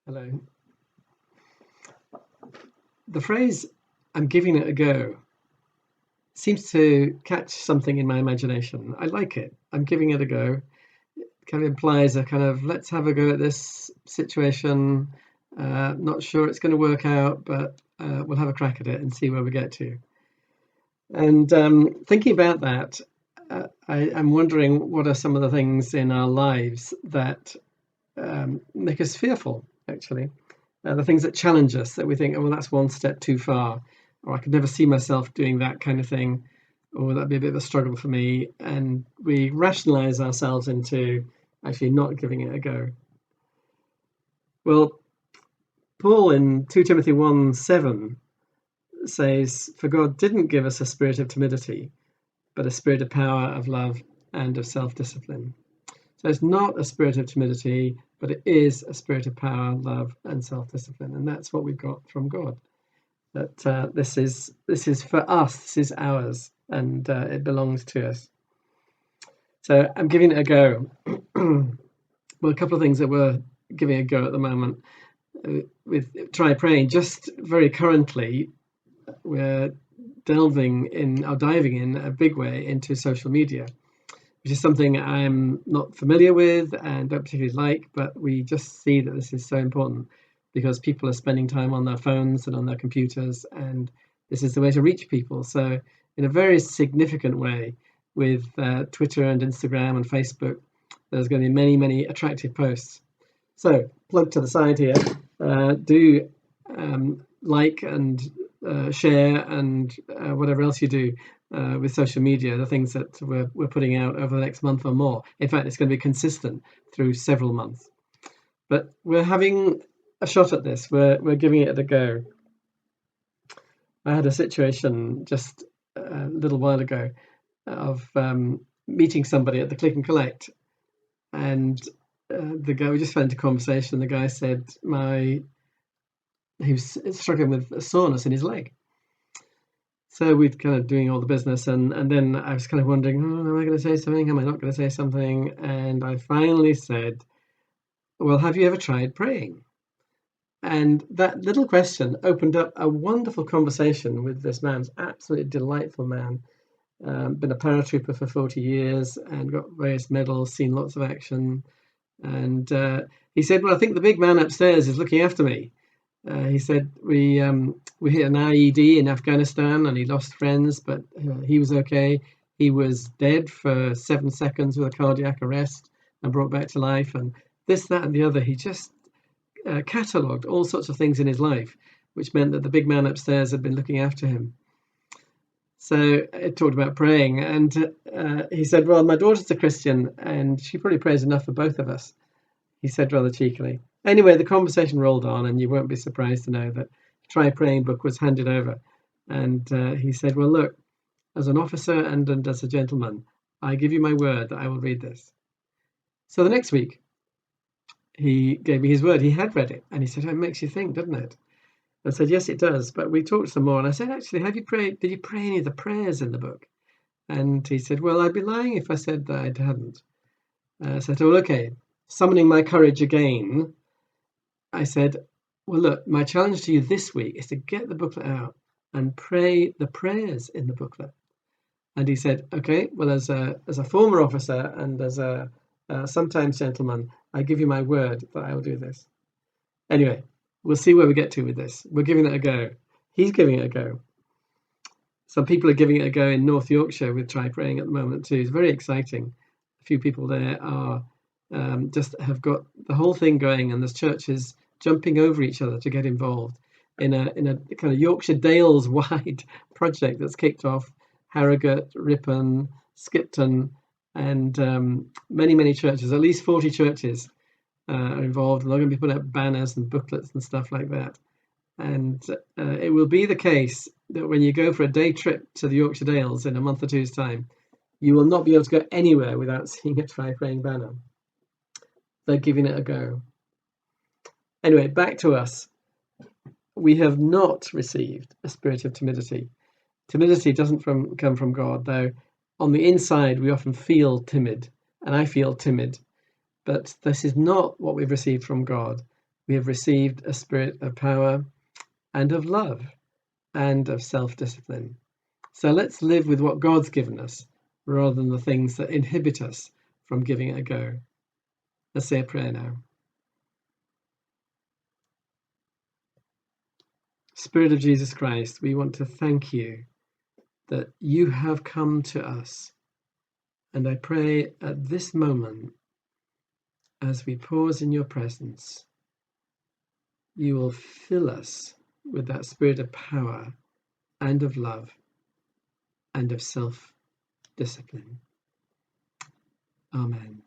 Hello. The phrase "I'm giving it a go" seems to catch something in my imagination. I like it. I'm giving it a go. It kind of implies a kind of let's have a go at this situation. Not sure it's going to work out, but we'll have a crack at it and see where we get to. And thinking about that, I'm wondering what are some of the things in our lives that make us fearful, actually. The things that challenge us that we think, oh, well, that's one step too far, or I could never see myself doing that kind of thing, or that'd be a bit of a struggle for me. And we rationalize ourselves into actually not giving it a go. Well, Paul in 2 Timothy 1:7 says, "For God didn't give us a spirit of timidity, but a spirit of power, of love, and of self discipline." So it's not a spirit of timidity, but it is a spirit of power, love, and self discipline. And that's what we've got from God. That this is for us, this is ours, and it belongs to us. So I'm giving it a go. Well, a couple of things that we're giving a go at the moment with Try Praying. Just very currently, we're delving in or diving in a big way into social media, which is something I'm not familiar with and don't particularly like, but we just see that this is so important because people are spending time on their phones and on their computers, and this is the way to reach people. So, in a very significant way, with Twitter and Instagram and Facebook, there's going to be many, many attractive posts. So, plug to the side here. Do like and share and whatever else you do with social media, the things that we're putting out over the next month or more. In fact, it's going to be consistent through several months. But we're having a shot at this. We're giving it a go. I had a situation just a little while ago of meeting somebody at the Click and Collect, and the guy we just fell into conversation. The guy said he was struggling with a soreness in his leg. So we'd kind of doing all the business, and then I was kind of wondering, oh, am I going to say something? Am I not going to say something? And I finally said, well, have you ever tried praying? And that little question opened up a wonderful conversation with this man, absolutely delightful man. Been a paratrooper for 40 years and got various medals, seen lots of action. And he said, well, I think the big man upstairs is looking after me. He said we hit an IED in Afghanistan and he lost friends, but he was okay. He was dead for 7 seconds with a cardiac arrest and brought back to life. And this, that, and the other. He just catalogued all sorts of things in his life, which meant that the big man upstairs had been looking after him. So it talked about praying, and he said, well, my daughter's a Christian and she probably prays enough for both of us, he said rather cheekily. Anyway, the conversation rolled on, and you won't be surprised to know that the Try Praying book was handed over. And he said, well, look, as an officer and as a gentleman, I give you my word that I will read this. So the next week, he gave me his word. He had read it, and he said, oh, it makes you think, doesn't it? I said, yes, it does. But we talked some more, and I said, actually, have you prayed? Did you pray any of the prayers in the book? And he said, well, I'd be lying if I said that I hadn't. So I said, well, okay, summoning my courage again, I said, well, look, my challenge to you this week is to get the booklet out and pray the prayers in the booklet. And he said, okay, well, as a former officer and as a sometimes gentleman, I give you my word that I will do this. Anyway, we'll see where we get to with this. We're giving it a go. He's giving it a go. Some people are giving it a go in North Yorkshire with Try Praying at the moment too. It's very exciting. A few people there are just have got the whole thing going, and there's churches jumping over each other to get involved in a kind of Yorkshire Dales wide project that's kicked off. Harrogate, Ripon, Skipton, and many churches, at least 40 churches are involved, and they're going to be putting up banners and booklets and stuff like that. And it will be the case that when you go for a day trip to the Yorkshire Dales in a month or two's time, you will not be able to go anywhere without seeing a Try Praying banner. They're giving it a go. Anyway, back to us. We have not received a spirit of timidity. Timidity doesn't come from God, though on the inside we often feel timid, and I feel timid. But this is not what we've received from God. We have received a spirit of power and of love and of self-discipline. So let's live with what God's given us rather than the things that inhibit us from giving it a go. Let's say a prayer now. Spirit of Jesus Christ, we want to thank you that you have come to us. And I pray at this moment, as we pause in your presence, you will fill us with that spirit of power and of love and of self-discipline. Amen.